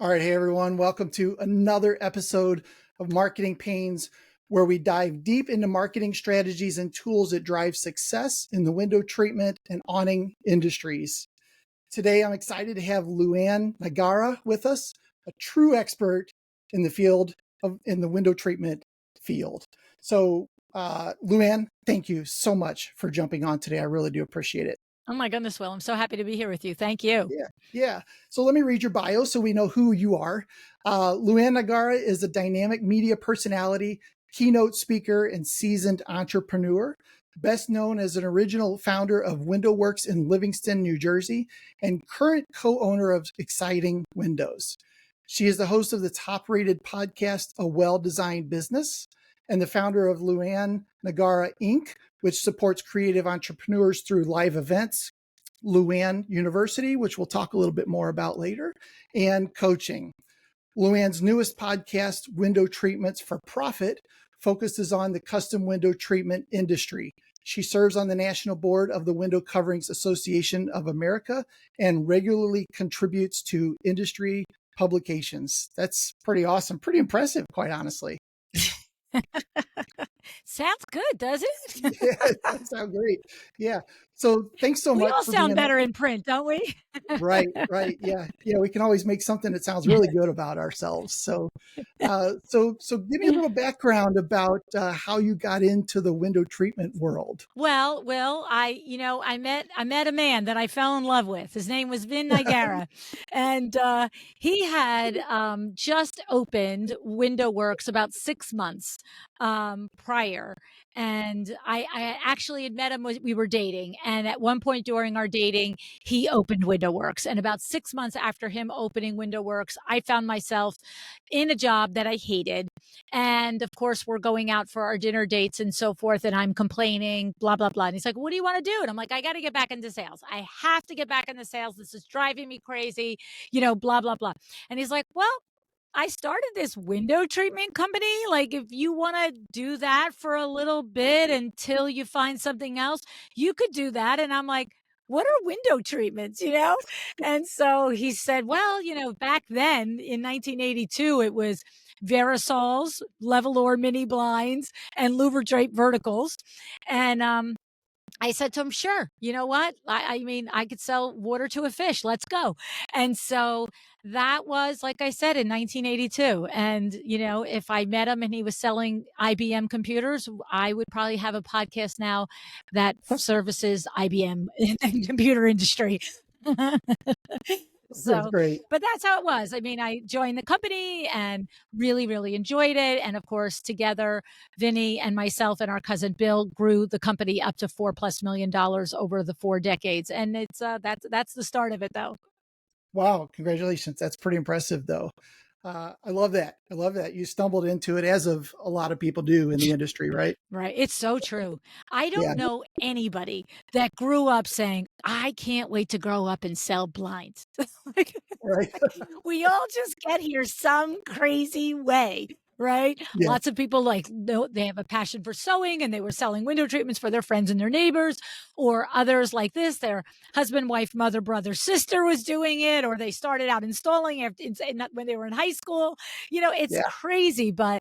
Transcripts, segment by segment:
All right. Hey, everyone. Welcome to another episode of Marketing Pains, where we dive deep into marketing strategies and tools that drive success in the window treatment and awning industries. Today, I'm excited to have LuAnn Nigara with us, a true expert in the window treatment field. So, LuAnn, thank you so much for jumping on today. I really do appreciate it. Oh my goodness, Will. I'm so happy to be here with you. Thank you. Yeah. So let me read your bio so we know who you are. LuAnn Nigara is a dynamic media personality, keynote speaker, and seasoned entrepreneur. Best known as an original founder of Window Works in Livingston, New Jersey, and current co-owner of Exciting Windows. She is the host of the top-rated podcast, A Well-Designed Business, and the founder of LuAnn Nigara Inc., which supports creative entrepreneurs through live events, LuAnn University, which we'll talk a little bit more about later, and coaching. LuAnn's newest podcast, Window Treatments for Profit, focuses on the custom window treatment industry. She serves on the national board of the Window Coverings Association of America and regularly contributes to industry publications. That's pretty awesome, pretty impressive, quite honestly. Sounds good, does it? Yeah, that sounds great. Yeah. So thanks so We much all for sound being better in print, don't we? right. Yeah. We can always make something that sounds really good about ourselves. So give me a little background about how you got into the window treatment world. Well, Will, I met a man that I fell in love with. His name was Vin Nigara, and he had just opened Window Works about 6 months prior. And I actually had met him. We were dating, and at one point during our dating, he opened Window Works. And about 6 months after him opening Window Works, I found myself in a job that I hated. And of course, we're going out for our dinner dates and so forth. And I'm complaining, blah, blah, blah. And he's like, what do you want to do? And I'm like, I got to get back into sales. I have to get back into sales. This is driving me crazy, blah, blah, blah. And he's like, well, I started this window treatment company. Like, if you want to do that for a little bit until you find something else, you could do that. And I'm like, what are window treatments, And so he said, well, back then in 1982, it was Verisols, level or mini blinds, and louver drape verticals. And I said to him, sure, you know what? I mean, I could sell water to a fish. Let's go. And so that was, like I said, in 1982. And, if I met him and he was selling IBM computers, I would probably have a podcast now that services IBM in the computer industry. That's great. But that's how it was. I mean, I joined the company and really, really enjoyed it. And of course, together, Vinny and myself and our cousin Bill grew the company up to $4+ million over the 4 decades. And it's that's the start of it, though. Wow. Congratulations. That's pretty impressive, though. I love that. You stumbled into it, as of a lot of people do in the industry, right? Right. It's so true. I don't know anybody that grew up saying, I can't wait to grow up and sell blinds. Right. We all just get here some crazy way. Right. Yeah. Lots of people they have a passion for sewing and they were selling window treatments for their friends and their neighbors, or others like this, their husband, wife, mother, brother, sister was doing it, or they started out installing when they were in high school. It's crazy, but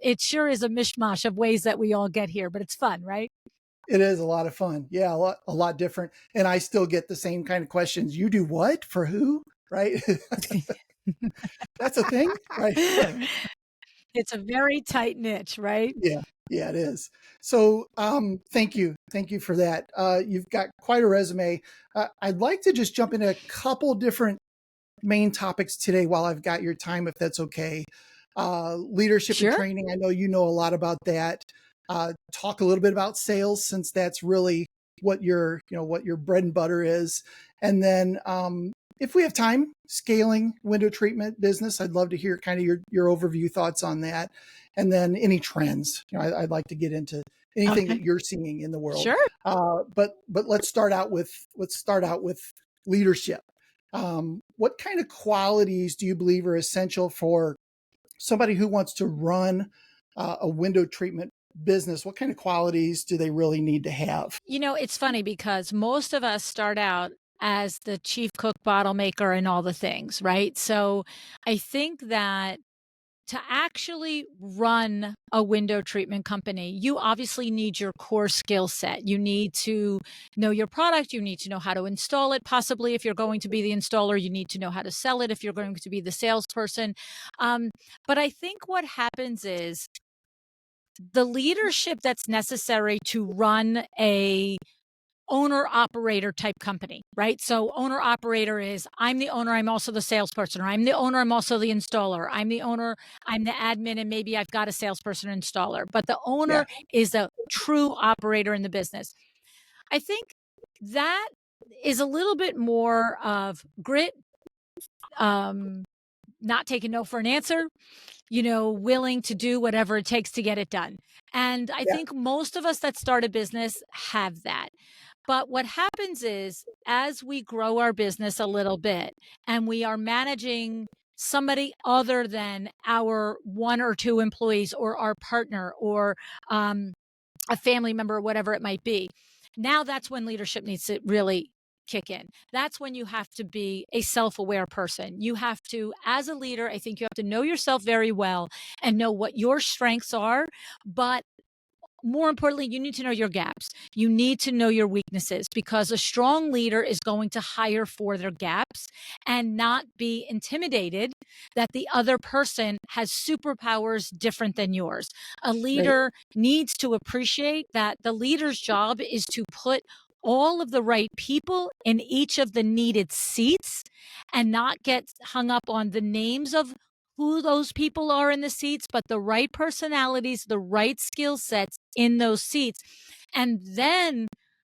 it sure is a mishmash of ways that we all get here, but it's fun, right? It is a lot of fun. Yeah. A lot different. And I still get the same kind of questions. You do what? For who? Right. That's a thing, right? It's a very tight niche, right? Yeah, it is. So, thank you for that. You've got quite a resume. I'd like to just jump into a couple different main topics today while I've got your time, if that's okay. Leadership and training. I know you know a lot about that. Talk a little bit about sales, since that's really what your bread and butter is. And then, if we have time, scaling window treatment business, I'd love to hear kind of your overview thoughts on that. And then any trends, I'd like to get into anything that you're seeing in the world. Sure. But let's start out with leadership. What kind of qualities do you believe are essential for somebody who wants to run a window treatment business? What kind of qualities do they really need to have? It's funny because most of us start out as the chief cook, bottle maker, and all the things, right? So I think that to actually run a window treatment company, you obviously need your core skill set. You need to know your product. You need to know how to install it. Possibly, if you're going to be the installer, you need to know how to sell it if you're going to be the salesperson. Um, but I think what happens is the leadership that's necessary to run a owner operator type company, right? So owner operator is I'm the owner, I'm also the salesperson, or I'm the owner, I'm also the installer. I'm the owner, I'm the admin, and maybe I've got a salesperson and installer. But the Yeah. owner is a true operator in the business. I think that is a little bit more of grit, um, not taking no for an answer, willing to do whatever it takes to get it done. And I Yeah. think most of us that start a business have that. But what happens is, as we grow our business a little bit and we are managing somebody other than our one or two employees or our partner or um, a family member or whatever it might be, now that's when leadership needs to really kick in. That's when you have to be a self aware person. You have to, as a leader, I think you have to know yourself very well and know what your strengths are. But more importantly, you need to know your gaps. You need to know your weaknesses, because a strong leader is going to hire for their gaps and not be intimidated that the other person has superpowers different than yours. A Right. leader needs to appreciate that the leader's job is to put all of the right people in each of the needed seats and not get hung up on the names of who those people are in the seats, but the right personalities, the right skill sets in those seats. And then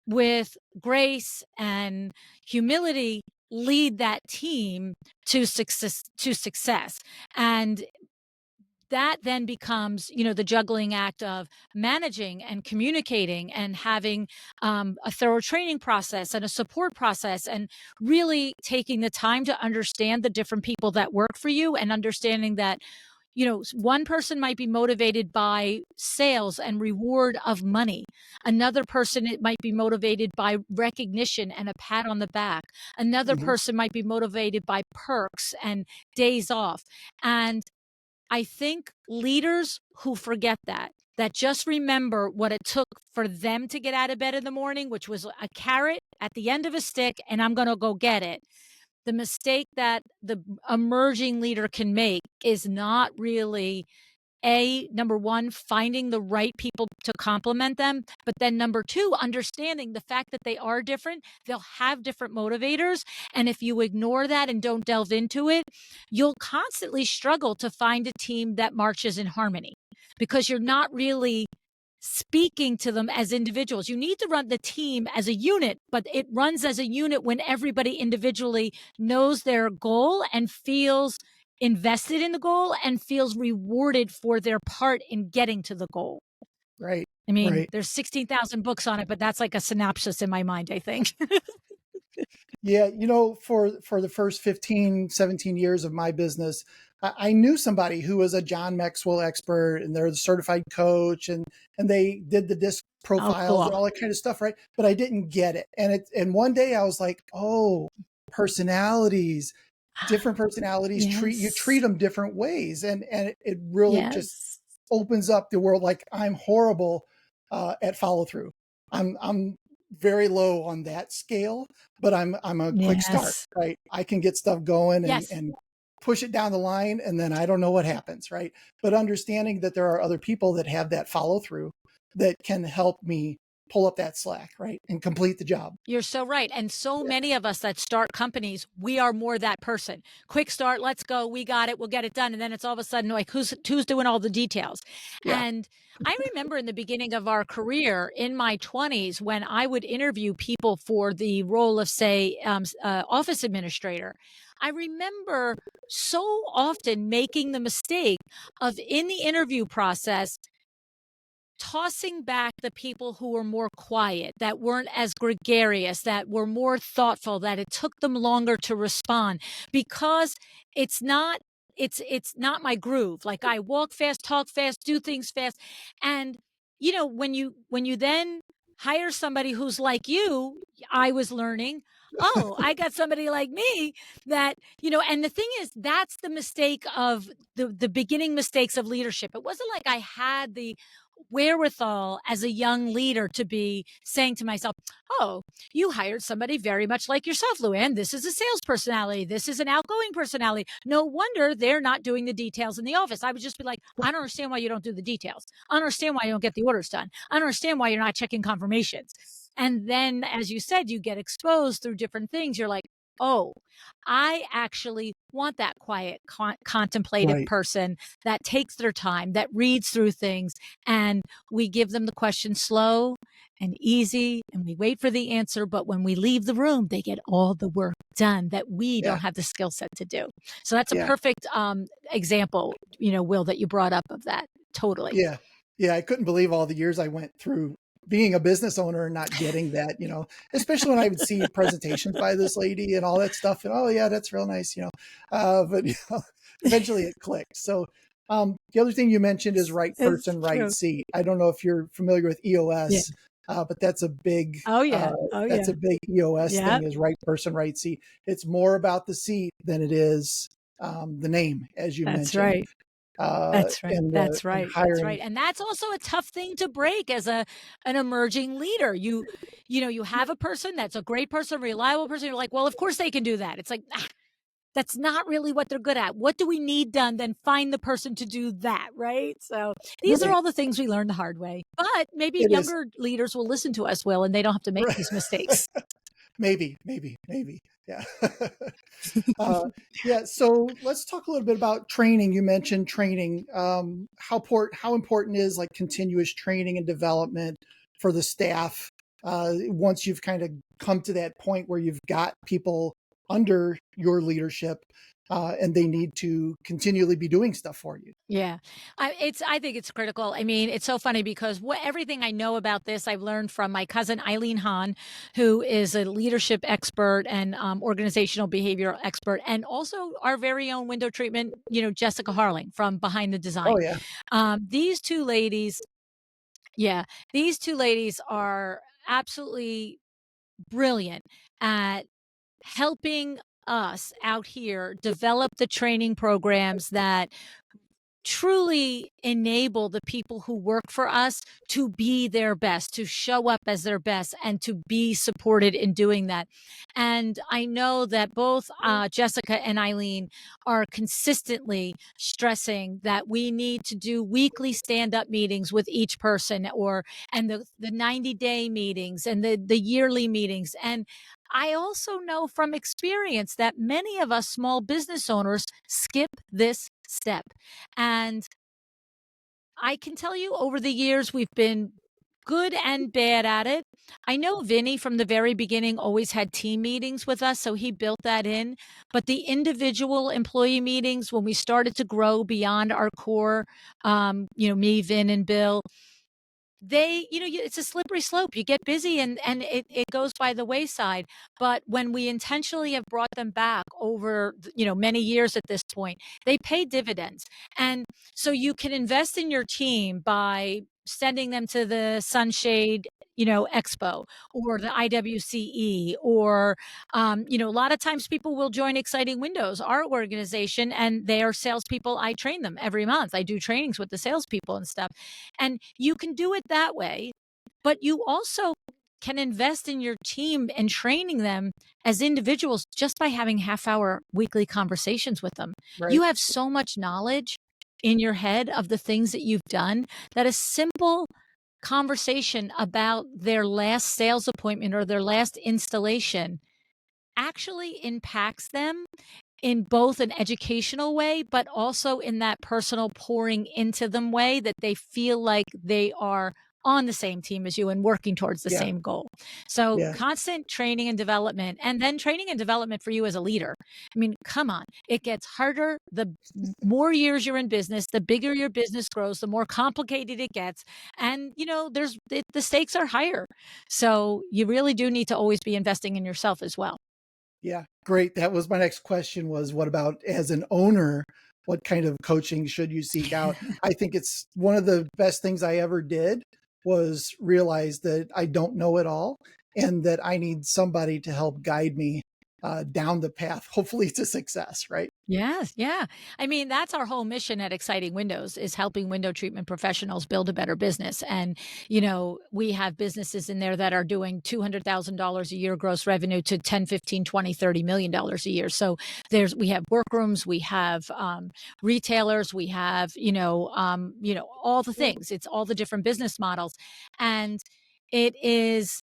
with grace and humility, lead that team to success. And that then becomes, the juggling act of managing and communicating and having a thorough training process and a support process, and really taking the time to understand the different people that work for you, and understanding that one person might be motivated by sales and reward of money. Another person, it might be motivated by recognition and a pat on the back. Another Mhm. person might be motivated by perks and days off. And I think leaders who forget that just remember what it took for them to get out of bed in the morning, which was a carrot at the end of a stick, and I'm going to go get it. The mistake that the emerging leader can make is not really number one, finding the right people to complement them. But then number two, understanding the fact that they are different. They'll have different motivators. And if you ignore that and don't delve into it, you'll constantly struggle to find a team that marches in harmony, because you're not really speaking to them as individuals. You need to run the team as a unit, but it runs as a unit when everybody individually knows their goal and feels invested in the goal and feels rewarded for their part in getting to the goal. Right. I mean, Right. there's 16,000 books on it, but that's like a synopsis in my mind, I think. Yeah, for the first 15, 17 years of my business, I knew somebody who was a John Maxwell expert, and they're the certified coach, and they did the disc Oh, profiles and cool. all that kind of stuff, right? But I didn't get it. And one day I was like, "Oh, personalities, different personalities treat Yes. them different ways." And it really just Yes. opens up the world. Like, I'm horrible at follow through. I'm very low on that scale, but I'm a quick start, Yes. right? I can get stuff going and Yes. and push it down the line, and then I don't know what happens, right? But understanding that there are other people that have that follow through that can help me pull up that slack, right, and complete the job. You're so right. And so Yeah, many of us that start companies, we are more that person. Quick start, let's go, we got it, we'll get it done. And then it's all of a sudden like, who's doing all the details? yeah, And I remember in the beginning of our career in my 20s, when I would interview people for the role of, say, office administrator. I remember so often making the mistake of, in the interview process, tossing back the people who were more quiet, that weren't as gregarious, that were more thoughtful, that it took them longer to respond, because it's not it's not my groove. Like, I walk fast, talk fast, do things fast. And when you then hire somebody who's like you, I was learning, oh, I got somebody like me that, and the thing is, that's the mistake of the beginning mistakes of leadership. It wasn't like I had the wherewithal as a young leader to be saying to myself, oh, you hired somebody very much like yourself, LuAnn. This is a sales personality. This is an outgoing personality. No wonder they're not doing the details in the office. I would just be like, I don't understand why you don't do the details. I don't understand why you don't get the orders done. I don't understand why you're not checking confirmations. And then, as you said, you get exposed through different things. You're like, oh, I actually want that quiet, contemplative Right. person that takes their time, that reads through things, and we give them the question slow and easy, and we wait for the answer. But when we leave the room, they get all the work done that we Yeah. don't have the skill set to do. So that's a Yeah. perfect example, Will, that you brought up of that. Totally. Yeah. Yeah. I couldn't believe all the years I went through being a business owner and not getting that, especially when I would see presentations by this lady and all that stuff. And, oh yeah, that's real nice, but eventually it clicked. So, the other thing you mentioned is right It's person, right true. seat. I don't know if you're familiar with Yeah. EOS, but that's a big, Oh, yeah. Oh, yeah. that's a big EOS Yeah. thing, is right person, right seat. It's more about the seat than it is the name, as you That's mentioned. right. That's right. And That's and right. That's hiring. right. And that's also a tough thing to break as an emerging leader. You have a person that's a great person, reliable person. You're like, well, of course they can do that. It's like, that's not really what they're good at. What do we need done? Then find the person to do that, right? So these are Right. all the things we learned the hard way. But maybe It is. younger leaders will listen to us, Will, and they don't have to make Right. these mistakes. Maybe. Yeah. Yeah. So let's talk a little bit about training. You mentioned training. How important is like continuous training and development for the staff once you've kind of come to that point where you've got people under your leadership and they need to continually be doing stuff for you. Yeah, I think it's critical. I mean, it's so funny because everything I know about this, I've learned from my cousin Eileen Hahn, who is a leadership expert and organizational behavioral expert, and also our very own window treatment, Jessica Harling from Behind the Oh Design. yeah. These two ladies, yeah, these two ladies are absolutely brilliant at helping us out here develop the training programs that truly enable the people who work for us to be their best, to show up as their best, and to be supported in doing that. And I know that both Jessica and Eileen are consistently stressing that we need to do weekly stand-up meetings with each person, and the 90-day meetings and the yearly meetings. And I also know from experience that many of us small business owners skip this step. And I can tell you over the years, we've been good and bad at it. I know Vinny from the very beginning always had team meetings with us, so he built that in. But the individual employee meetings, when we started to grow beyond our core, me, Vin, and Bill, it's a slippery slope. You get busy and it goes by the wayside. But when we intentionally have brought them back over, many years at this point, they pay dividends. And so you can invest in your team by sending them to the Sunshade, Expo or the IWCE or, a lot of times people will join Exciting Windows, our organization, and they are salespeople. I train them every month. I do trainings with the salespeople and stuff. And you can do it that way, but you also can invest in your team and training them as individuals just by having half-hour weekly conversations with them. Right. You have so much knowledge in your head of the things that you've done that a simple conversation about their last sales appointment or their last installation actually impacts them in both an educational way, but also in that personal pouring into them way that they feel like they are on the same team as you and working towards the Yeah. same goal. So Yeah. constant training and development, and then training and development for you as a leader. I mean, come on, it gets harder. The more years you're in business, the bigger your business grows, the more complicated it gets. And, the stakes are higher. So you really do need to always be investing in yourself as well. Yeah, great. That was my next question, was what about as an owner, what kind of coaching should you seek out? I think it's one of the best things I ever did was realize that I don't know it all and that I need somebody to help guide me down the path, hopefully to success, right? Yes, yeah. I mean, that's our whole mission at Exciting Windows is helping window treatment professionals build a better business. And, we have businesses in there that are doing $200,000 a year gross revenue to 10, 15, 20, $30 million a year. So we have workrooms, we have retailers, we have, all the things. It's all the different business models. And it is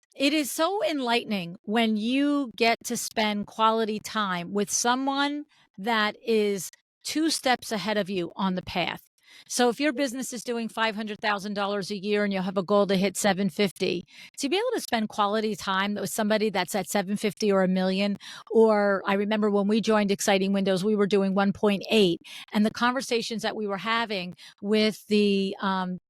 so enlightening when you get to spend quality time with someone that is 2 steps ahead of you on the path. So if your business is doing $500,000 a year and you have a goal to hit 750, to be able to spend quality time with somebody that's at 750 or a million, or I remember when we joined Exciting Windows, we were doing 1.8, and the conversations that we were having with the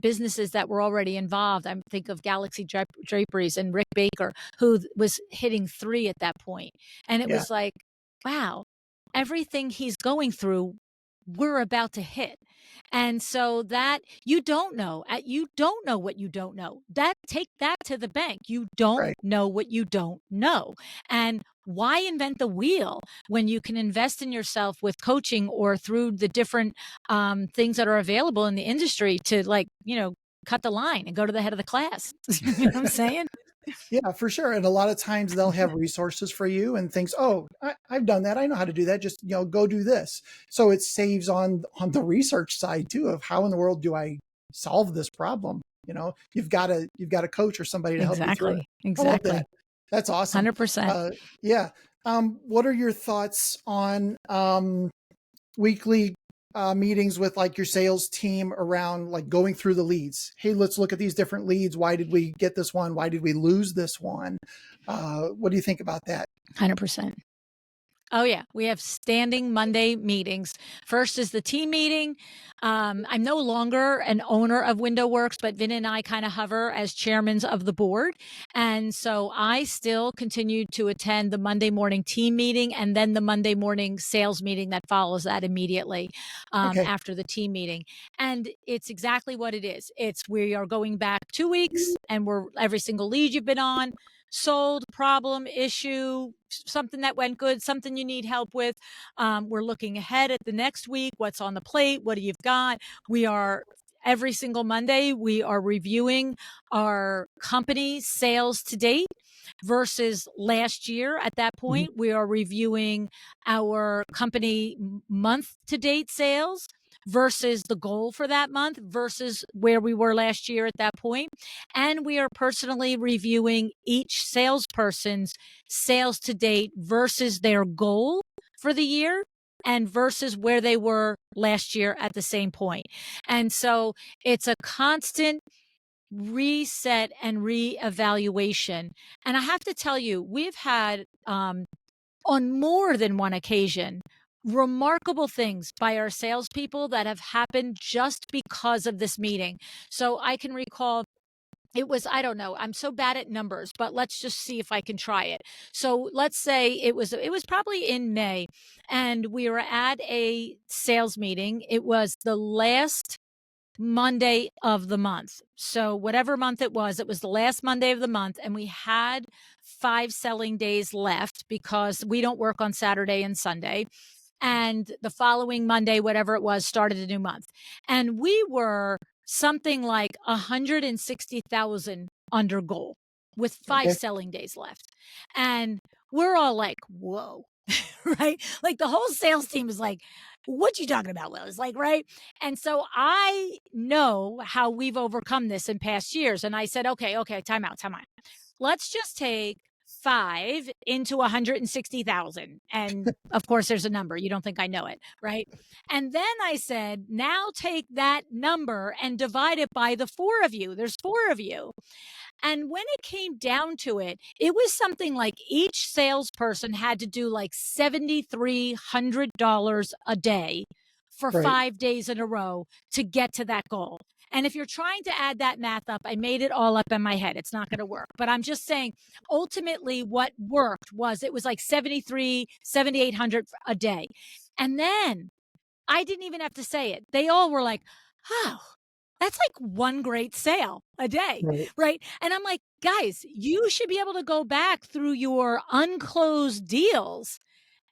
businesses that were already involved. I think of Galaxy Draperies and Rick Baker, who was hitting 3 at that point. And it Yeah, was like, wow, everything he's going through, we're about to hit. And so that you don't know, you don't know what you don't know. Take that to the bank. You don't right. know what you don't know. And why invent the wheel when you can invest in yourself with coaching or through the different things that are available in the industry to cut the line and go to the head of the class. You know what I'm saying? Yeah, for sure. And a lot of times they'll have resources for you and things. Oh, I've done that. I know how to do that. Just go do this. So it saves on the research side too of how in the world do I solve this problem? You've got a coach or somebody to help you through it. Exactly. I love that. Exactly. That's awesome. 100%. Yeah. What are your thoughts on weekly meetings with like your sales team around like going through the leads? Hey, let's look at these different leads. Why did we get this one? Why did we lose this one? What do you think about that? 100%. Oh, yeah. We have standing Monday meetings. First is the team meeting. I'm no longer an owner of WindowWorks, but Vin and I kind of hover as chairmans of the board. And so I still continue to attend the Monday morning team meeting and then the Monday morning sales meeting that follows that immediately Okay. after the team meeting. And it's exactly what it is. We are going back 2 weeks and every single lead you've been on, sold, problem, issue, something that went good, something you need help with. We're looking ahead at the next week. What's on the plate? What do you've got? Every single Monday, we are reviewing our company sales to date versus last year. At that Mhm. point, we are reviewing our company month to date sales versus the goal for that month versus where we were last year at that point. And we are personally reviewing each salesperson's sales to date versus their goal for the year and versus where they were last year at the same point. And so it's a constant reset and reevaluation. And I have to tell you, we've had on more than one occasion remarkable things by our salespeople that have happened just because of this meeting. So I can recall it was, I don't know, I'm so bad at numbers, but let's just see if I can try it. So let's say it was probably in May and we were at a sales meeting. It was the last Monday of the month. So whatever month it was the last Monday of the month. And we had 5 selling days left because we don't work on Saturday and Sunday. And the following Monday, whatever it was, started a new month. And we were something like 160,000 under goal with 5 Okay. selling days left. And we're all like, whoa. Right? Like the whole sales team is like, what you talking about, Will? It's like, right. And so I know how we've overcome this in past years. And I said, okay, time out. Let's just take 5 into 160,000. And of course, there's a number. You don't think I know it, right? And then I said, now take that number and divide it by the 4 of you. There's 4 of you. And when it came down to it, it was something like each salesperson had to do like $7,300 a day for Right. 5 days in a row to get to that goal. And if you're trying to add that math up, I made it all up in my head. It's not going to work. But I'm just saying, ultimately, what worked was it was like 7,800 a day. And then I didn't even have to say it. They all were like, oh, That's like one great sale a day, Right. right? And I'm like, guys, you should be able to go back through your unclosed deals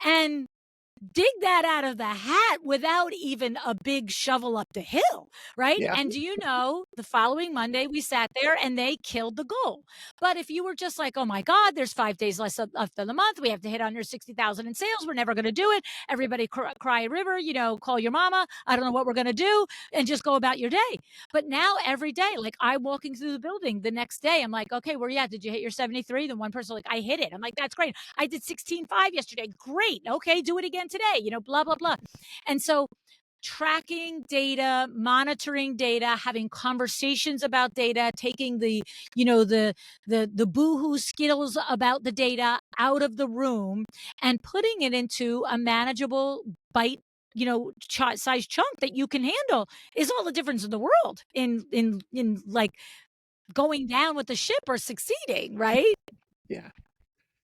and dig that out of the hat without even a big shovel up the hill, right? Yeah. And do you know, the following Monday, we sat there and they killed the goal. But if you were just like, oh my God, there's 5 days left of the month, we have to hit under 60,000 in sales, we're never going to do it. Everybody cry a river, call your mama. I don't know what we're going to do, and just go about your day. But now every day, like I'm walking through the building the next day, I'm like, okay, where you at? Did you hit your 73? Then one person like, I hit it. I'm like, that's great. I did 16.5 yesterday. Great. Okay, do it again today, blah, blah, blah. And so tracking data, monitoring data, having conversations about data, taking the boohoo skittles about the data out of the room and putting it into a manageable bite size chunk that you can handle is all the difference in the world in like going down with the ship or succeeding, right? Yeah.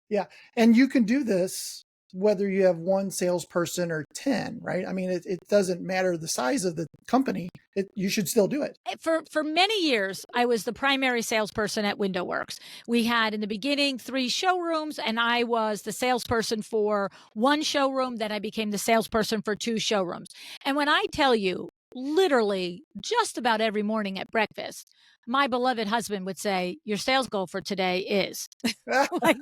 Yeah. And you can do this whether you have one salesperson or 10, right? I mean, it doesn't matter the size of the company. You should still do it. For many years, I was the primary salesperson at WindowWorks. We had in the beginning 3 showrooms, and I was the salesperson for 1 showroom. Then I became the salesperson for 2 showrooms. And when I tell you, literally just about every morning at breakfast, my beloved husband would say, your sales goal for today is like,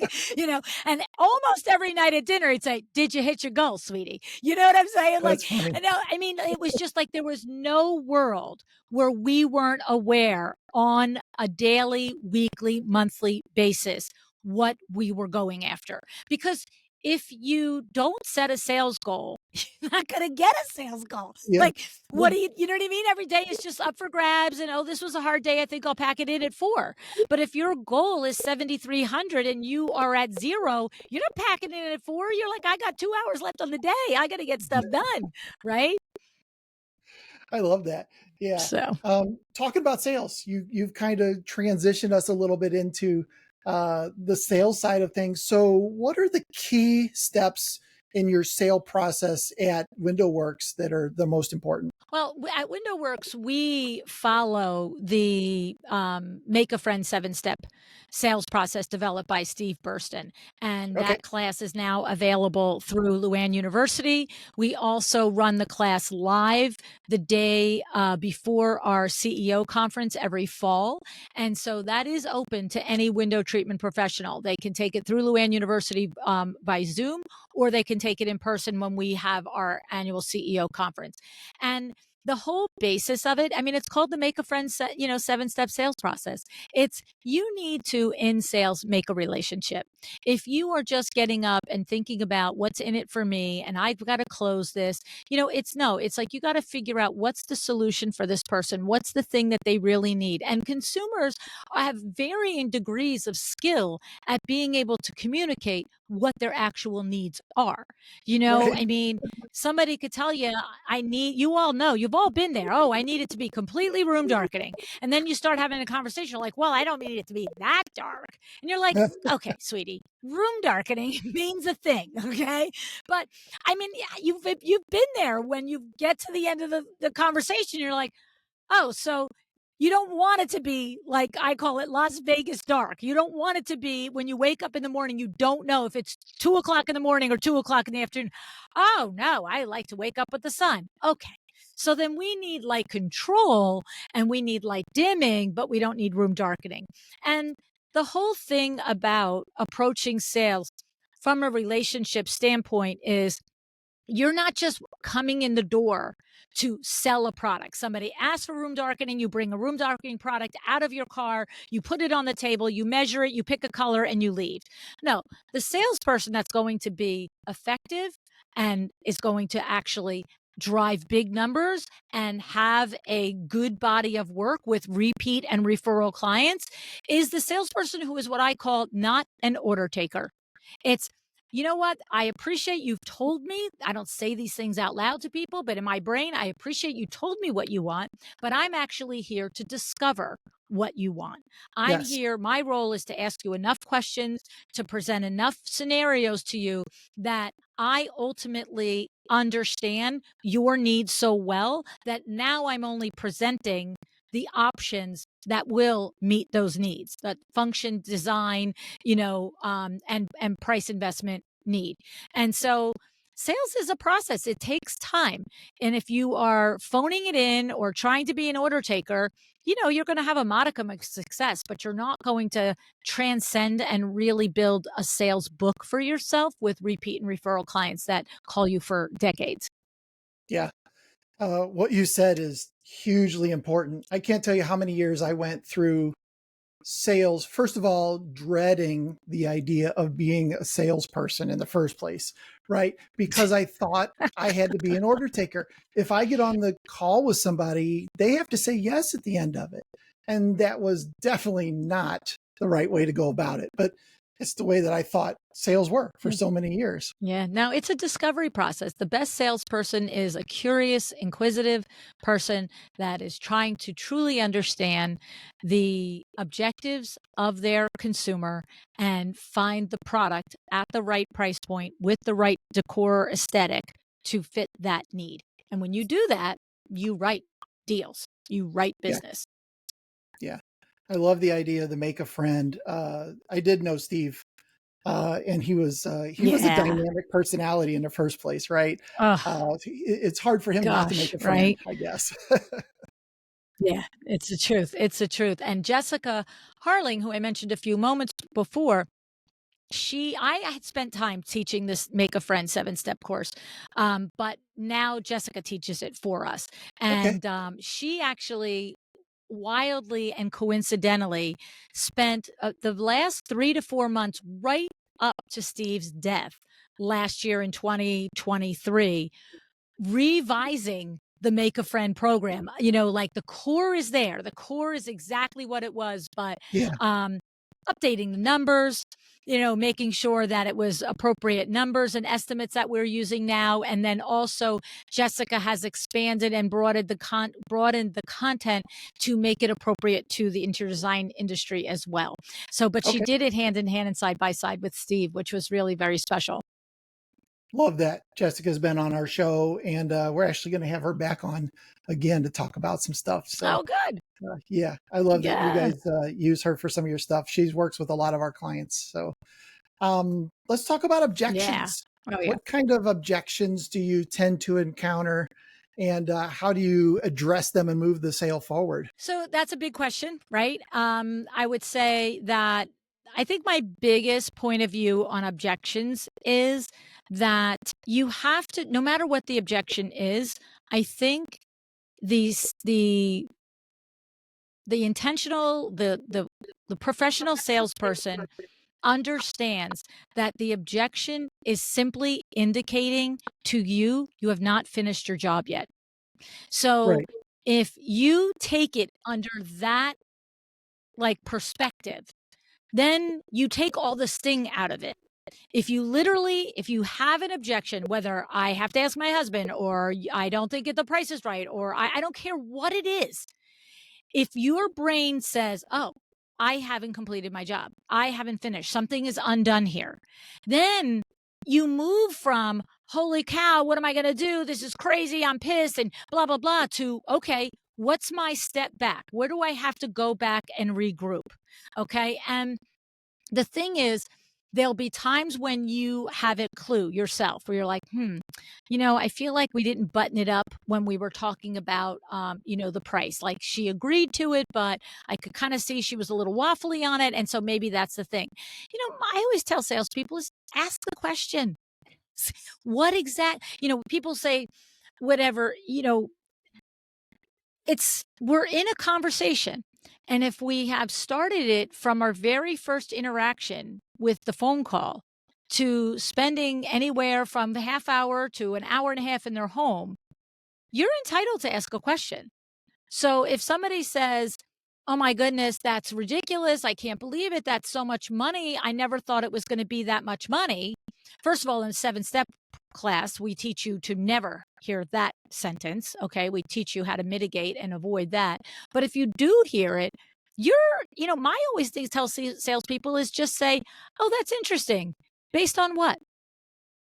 and almost every night at dinner, he'd say, did you hit your goal, sweetie? You know what I'm saying? Like, That's funny. no, I mean, it was just like there was no world where we weren't aware on a daily, weekly, monthly basis what we were going after. Because if you don't set a sales goal, you're not going to get a sales goal. Yeah. Like, what do you know what I mean? Every day is just up for grabs. And, oh, this was a hard day. I think I'll pack it in at 4. But if your goal is 7,300 and you are at 0, you're not packing it in at 4. You're like, I got 2 hours left on the day. I got to get stuff done. Right. I love that. Yeah. So, Talking about sales, you've kind of transitioned us a little bit into the sales side of things. So, what are the key steps in your sale process at WindowWorks that are the most important? well, at WindowWorks, we follow the Make a Friend 7-step sales process developed by Steve Burston. And Okay. that class is now available through LuAnn University. We also run the class live the day before our CEO conference every fall. And so that is open to any window treatment professional. They can take it through LuAnn University by Zoom, or they can take it in person when we have our annual CEO conference. And the whole basis of it, I mean, it's called the Make a Friend, 7-step sales process. It's you need to, in sales, make a relationship. If you are just getting up and thinking about what's in it for me and I've got to close this, it's like you got to figure out what's the solution for this person. What's the thing that they really need? And consumers have varying degrees of skill at being able to communicate what their actual needs are. Right. I mean, somebody could tell you, you all know, you've all been there. Oh, I need it to be completely room darkening. And then you start having a conversation like, well, I don't need it to be that dark. And you're like, okay, sweetie, room darkening means a thing. Okay. But I mean, yeah, you've been there when you get to the end of the conversation. You're like, oh, so you don't want it to be like I call it Las Vegas dark. You don't want it to be when you wake up in the morning, you don't know if it's 2 o'clock in the morning or 2 o'clock in the afternoon. Oh, no, I like to wake up with the sun. Okay. So then we need light control and we need light dimming, but we don't need room darkening. And the whole thing about approaching sales from a relationship standpoint is you're not just coming in the door to sell a product. Somebody asks for room darkening, you bring a room darkening product out of your car, you put it on the table, you measure it, you pick a color, and you leave. No, the salesperson that's going to be effective and is going to actually drive big numbers and have a good body of work with repeat and referral clients is the salesperson who is what I call not an order taker. It's, you know what? I appreciate you've told me. I don't say these things out loud to people, but in my brain, I appreciate you told me what you want, but I'm actually here to discover what you want. I'm Yes. here. My role is to ask you enough questions, to present enough scenarios to you that I ultimately understand your needs so well that now I'm only presenting the options that will meet those needs, that function, design, and price investment need. And so sales is a process. It takes time. And if you are phoning it in or trying to be an order taker, you're going to have a modicum of success, but you're not going to transcend and really build a sales book for yourself with repeat and referral clients that call you for decades. Yeah. What you said is hugely important. I can't tell you how many years I went through sales, first of all, dreading the idea of being a salesperson in the first place, right? Because I thought I had to be an order taker. If I get on the call with somebody, they have to say yes at the end of it. And that was definitely not the right way to go about it. But it's the way that I thought sales work for so many years. Yeah. Now it's a discovery process. The best salesperson is a curious, inquisitive person that is trying to truly understand the objectives of their consumer and find the product at the right price point with the right decor aesthetic to fit that need. And when you do that, you write deals, you write Yeah. business. Yeah. I love the idea of the make a friend. I did know Steve, and he was a Yeah. dynamic personality in the first place, right? Oh, It's hard for him not to make gosh. a friend, Right. I guess. Yeah, it's the truth. It's the truth. And Jessica Harling, who I mentioned a few moments before, I had spent time teaching this Make a Friend 7-step course. But now Jessica teaches it for us. Okay. And she actually wildly and coincidentally spent the last 3 to 4 months right up to Steve's death last year in 2023 revising the Make a Friend program. Like the core is there. The core is exactly what it was, but Yeah. updating the numbers, making sure that it was appropriate numbers and estimates that we're using now. And then also Jessica has expanded and broadened the content to make it appropriate to the interior design industry as well. So, but she Okay. did it hand in hand and side by side with Steve, which was really very special. Love that. Jessica's been on our show, and we're actually going to have her back on again to talk about some stuff. So, Oh, good. yeah, I love that you Yeah. guys use her for some of your stuff. She works with a lot of our clients. So, let's talk about Yeah. objections. Oh, yeah. What kind of objections do you tend to encounter, and how do you address them and move the sale forward? So that's a big question, right? I would say that I think my biggest point of view on objections is that you have to, no matter what the objection is, I think these the intentional the professional salesperson understands that the objection is simply indicating to you have not finished your job yet. So Right. if you take it under that like perspective, then you take all the sting out of it. If you have an objection, whether I have to ask my husband or I don't think the price is right, or I don't care what it is, if your brain says, oh, I haven't completed my job, I haven't finished, something is undone here, then you move from, holy cow, what am I going to do? This is crazy. I'm pissed and blah, blah, blah, to, okay, what's my step back? Where do I have to go back and regroup? Okay. And the thing is, there'll be times when you have a clue yourself where you're like, I feel like we didn't button it up when we were talking about, the price. Like she agreed to it, but I could kind of see she was a little waffly on it. And so maybe that's the thing. I always tell salespeople is ask the question. What exact, people say, whatever, we're in a conversation. And if we have started it from our very first interaction with the phone call to spending anywhere from a half hour to an hour and a half in their home, you're entitled to ask a question. So if somebody says, oh my goodness, that's ridiculous. I can't believe it. That's so much money. I never thought it was going to be that much money. First of all, in a 7-step class, we teach you to never hear that sentence. Okay. We teach you how to mitigate and avoid that. But if you do hear it, my always thing to tell salespeople is just say, oh, that's interesting. Based on what?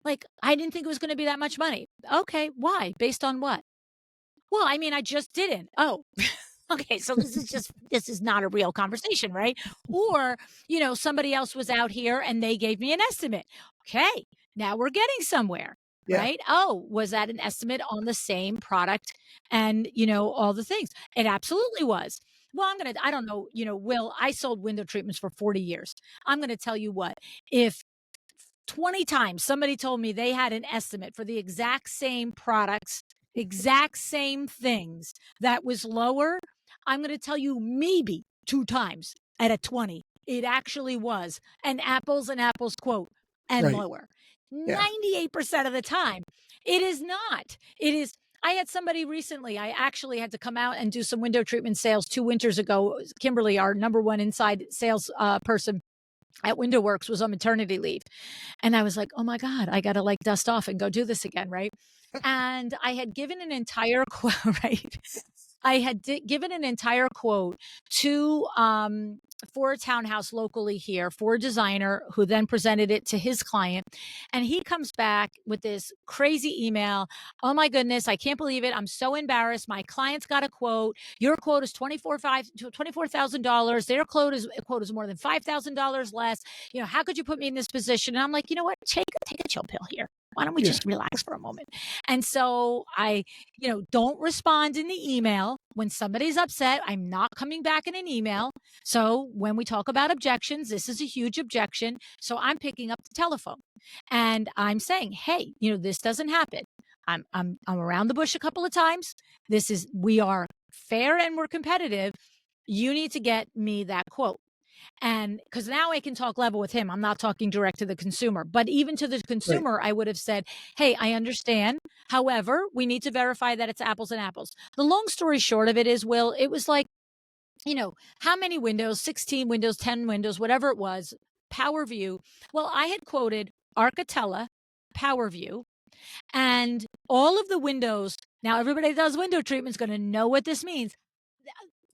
Like, I didn't think it was gonna be that much money. Okay, why? Based on what? Well, I mean, I just didn't. Oh, okay, so this is not a real conversation, right? Or, somebody else was out here and they gave me an estimate. Okay, now we're getting somewhere, Yeah. right? Oh, was that an estimate on the same product and, all the things? It absolutely was. Well, I don't know, Will, I sold window treatments for 40 years. I'm gonna tell you what, if 20 times somebody told me they had an estimate for the exact same products, exact same things that was lower, I'm going to tell you maybe 2 times out of 20 it actually was an apples and apples quote and Right. lower. Yeah. 98% of the time it is not. It is. I had somebody recently, I actually had to come out and do some window treatment sales 2 winters ago. Kimberly, our number one inside sales person at WindowWorks, was on maternity leave. And I was like, "Oh my god, I gotta, like, dust off and go do this again," right? And I had given an entire quote, right? I had given an entire quote to for a townhouse locally here for a designer who then presented it to his client, and he comes back with this crazy email. Oh my goodness, I can't believe it. I'm so embarrassed. My client's got a quote. Your quote is $24,000. Their quote is more than $5,000 less. How could you put me in this position? And I'm like, you know what? Take a chill pill here. Why don't we Yeah. just relax for a moment? And so I don't respond in the email. When somebody's upset, I'm not coming back in an email. So when we talk about objections, this is a huge objection. So I'm picking up the telephone and I'm saying, hey, this doesn't happen. I'm around the bush a couple of times. We are fair and we're competitive. You need to get me that quote. And because now I can talk level with him, I'm not talking direct to the consumer. But even to the Right. consumer, I would have said, hey, I understand. However, we need to verify that it's apples and apples. The long story short of it is, Will, it was like, how many windows, 16 windows, 10 windows, whatever it was, Power View. Well, I had quoted Arcatella, Power View, and all of the windows. Now, everybody that does window treatment is going to know what this means.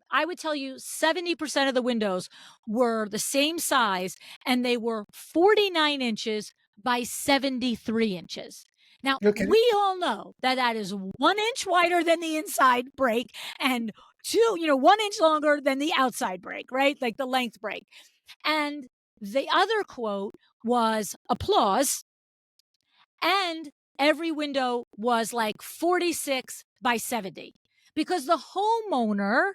I would tell you 70% of the windows were the same size and they were 49 inches by 73 inches. Now, Okay. we all know that that is 1 inch wider than the inside break and 1 inch longer than the outside break, right? Like the length break. And the other quote was applause, and every window was like 46 by 70 because the homeowner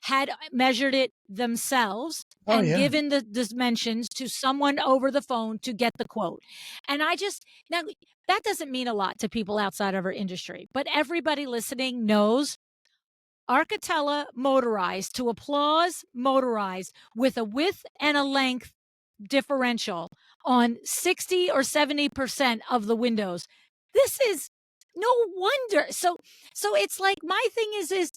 had measured it themselves Oh and yeah. given the dimensions to someone over the phone to get the quote. And now that doesn't mean a lot to people outside of our industry, but everybody listening knows Arcatella motorized to applause motorized with a width and a length differential on 60 or 70% of the windows. This is no wonder. So it's like, my thing is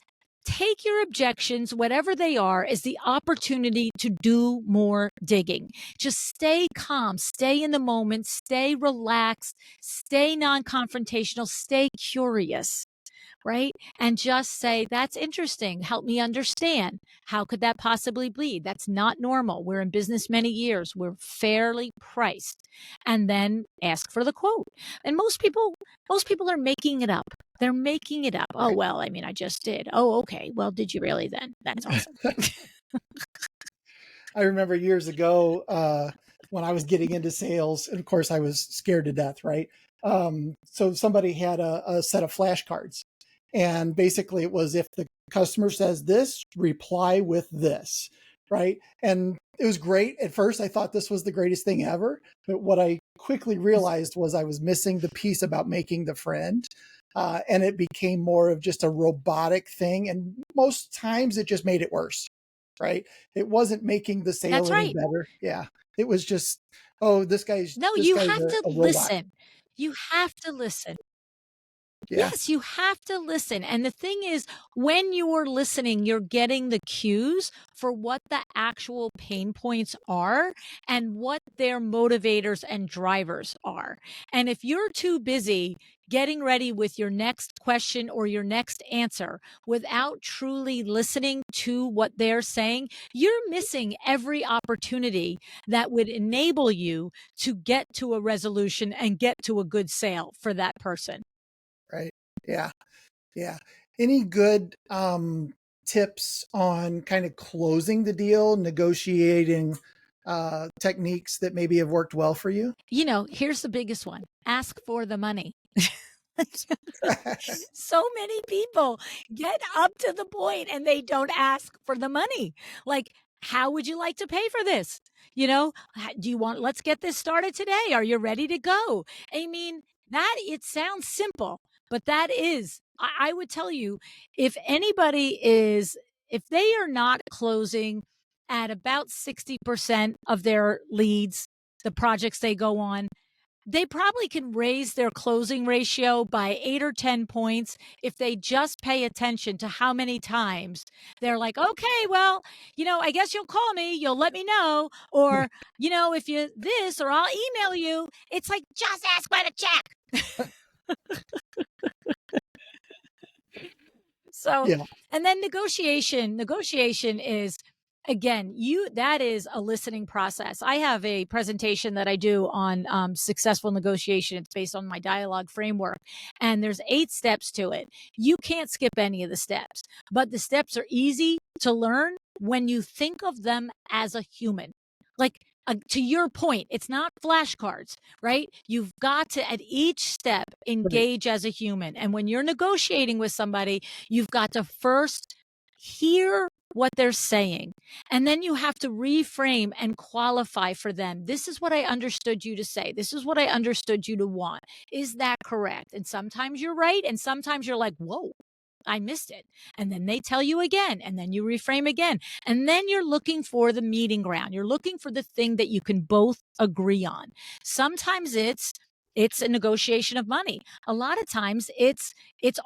take your objections, whatever they are, as the opportunity to do more digging. Just stay calm, stay in the moment, stay relaxed, stay non-confrontational, stay curious, right? And just say, that's interesting. Help me understand. How could that possibly be? That's not normal. We're in business many years. We're fairly priced. And then ask for the quote. And most people are making it up. They're making it up. Oh, Right. well, I mean, I just did. Oh, okay. Well, did you really then? That's awesome. I remember years ago when I was getting into sales, and of course I was scared to death, right? So somebody had a set of flashcards, and basically it was, if the customer says this, reply with this, right? And it was great. At first, I thought this was the greatest thing ever, but what I quickly realized was I was missing the piece about making the friend. And it became more of just a robotic thing. And most times it just made it worse, right? It wasn't making the That's sale any right. better. Yeah. It was just, oh, this guy's No, this you guy's have to a robot. listen. You have to listen. Yeah. Yes, you have to listen. And the thing is, when you're listening, you're getting the cues for what the actual pain points are and what their motivators and drivers are. And if you're too busy getting ready with your next question or your next answer without truly listening to what they're saying, you're missing every opportunity that would enable you to get to a resolution and get to a good sale for that person. Right. Yeah. Yeah. Any good tips on kind of closing the deal, negotiating techniques that maybe have worked well for you? Here's the biggest one: ask for the money. So many people get up to the point and they don't ask for the money. Like, how would you like to pay for this? Do you want, let's get this started today. Are you ready to go? I mean, that it sounds simple, but that is, I would tell you, if anybody is, if they are not closing at about 60% of their leads, the projects they go on, they probably can raise their closing ratio by 8 or 10 points if they just pay attention to how many times they're like, okay, well, I guess you'll call me, you'll let me know, or, if you this, or I'll email you. It's like, just ask for the check. So, Yeah. and then negotiation is, again, that is a listening process. I have a presentation that I do on successful negotiation. It's based on my dialogue framework, and there's 8 steps to it. You can't skip any of the steps, but the steps are easy to learn when you think of them as a human. Like, to your point, it's not flashcards, right? You've got to, at each step, Right. engage as a human. And when you're negotiating with somebody, you've got to first hear what they're saying. And then you have to reframe and qualify for them. This is what I understood you to say. This is what I understood you to want. Is that correct? And sometimes you're right. And sometimes you're like, whoa, I missed it. And then they tell you again, and then you reframe again. And then you're looking for the meeting ground. You're looking for the thing that you can both agree on. Sometimes it's a negotiation of money. A lot of times it's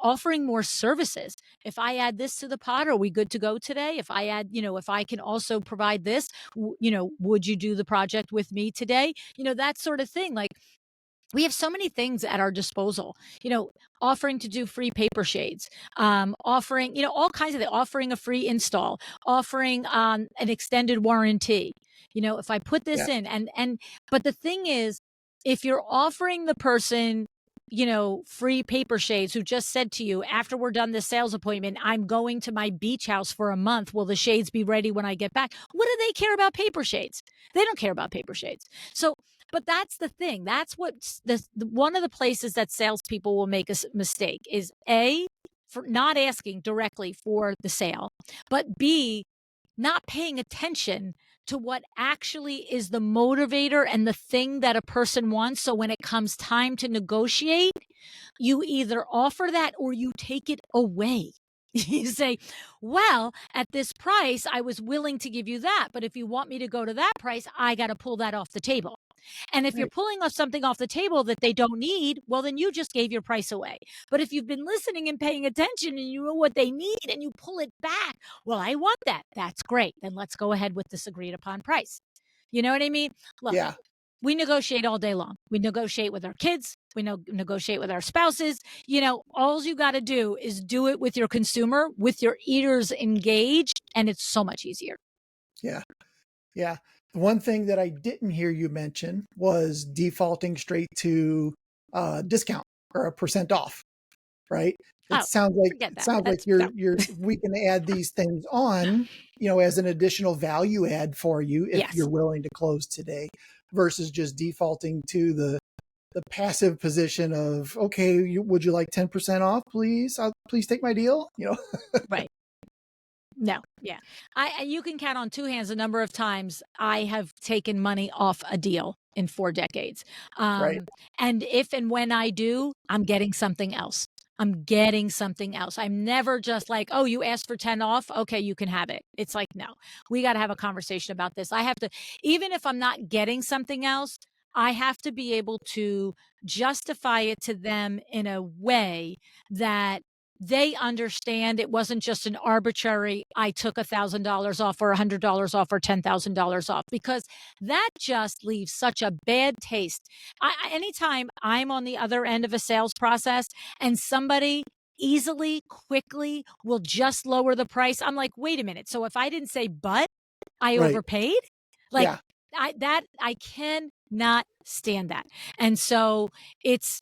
offering more services. If I add this to the pot, are we good to go today? If I add, if I can also provide this, would you do the project with me today? That sort of thing. Like, we have so many things at our disposal, offering to do free paper shades, offering, all kinds of offering a free install, offering an extended warranty. If I put this Yeah. in, but the thing is, if you're offering the person, free paper shades, who just said to you, after we're done the sales appointment, I'm going to my beach house for a month. Will the shades be ready when I get back? What do they care about paper shades? They don't care about paper shades. So, but that's the thing. That's what one of the places that salespeople will make a mistake is, A, for not asking directly for the sale, but B, not paying attention to what actually is the motivator and the thing that a person wants. So when it comes time to negotiate, you either offer that or you take it away. You say, well, at this price, I was willing to give you that. But if you want me to go to that price, I got to pull that off the table. And if you're Right. pulling off something off the table that they don't need, well, then you just gave your price away. But if you've been listening and paying attention and you know what they need and you pull it back, well, I want that. That's great. Then let's go ahead with this agreed upon price. You know what I mean? Look, Yeah. we negotiate all day long. We negotiate with our kids. We negotiate with our spouses. All you got to do is do it with your consumer, with your ears engaged, and it's so much easier. Yeah. Yeah. The one thing that I didn't hear you mention was defaulting straight to discount or a percent off, right? Oh, forget It that. sounds like That's no. we can add these things on, as an additional value add for you if Yes. you're willing to close today, versus just defaulting to the passive position of, okay, would you like 10% off, please? Please take my deal. Right. No, yeah. You can count on 2 hands the number of times I have taken money off a deal in 4 decades. Right. And if and when I do, I'm getting something else. I'm getting something else. I'm never just like, "Oh, you asked for 10 off? Okay, you can have it." It's like, "No. We gotta have a conversation about this." I have to, even if I'm not getting something else, I have to be able to justify it to them in a way that they understand it wasn't just an arbitrary, I took $1,000 off or $100 off or $10,000 off, because that just leaves such a bad taste. Anytime I'm on the other end of a sales process and somebody easily, quickly will just lower the price, I'm like, wait a minute. So if I didn't say, but I Right. overpaid, like, Yeah. I cannot stand that. And so it's